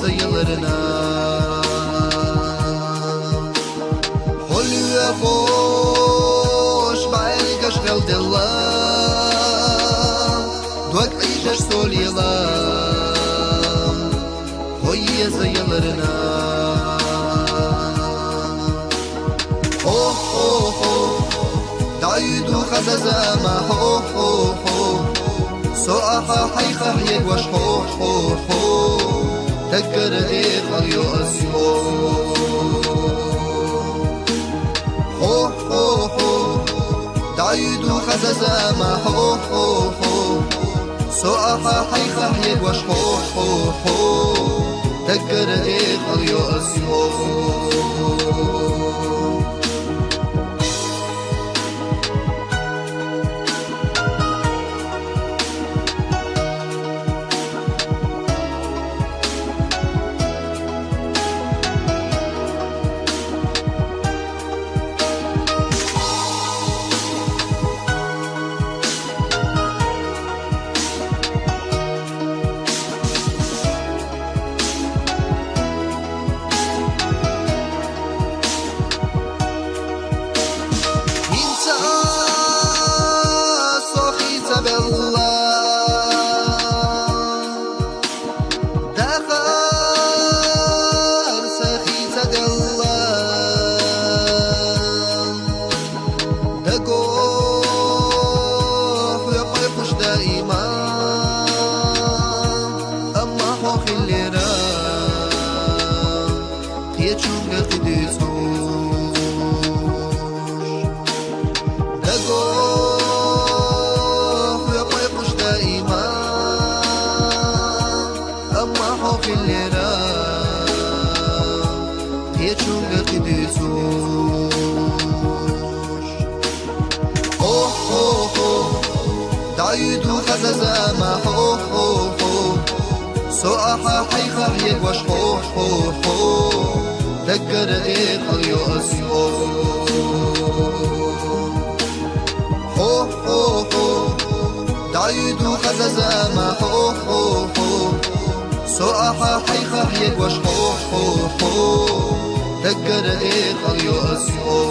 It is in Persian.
زيلرنا حلو يا خوش بعينك اشغل دلا دوك عيشش سوليلا هي زيلرنا دايدو خزازة ما سوء حيخة يقوش تذكر ايه خليو اسمو دايدو خزازة ما سوء حيخة يقوش تذكر ايه خليو اسمو دايدو خزازة ما سوء حيخة يقوش تذكر ايه خليو اسمو دايدو خزازة ما سوء حيخة يقوش تذكر ايه خليو اسمو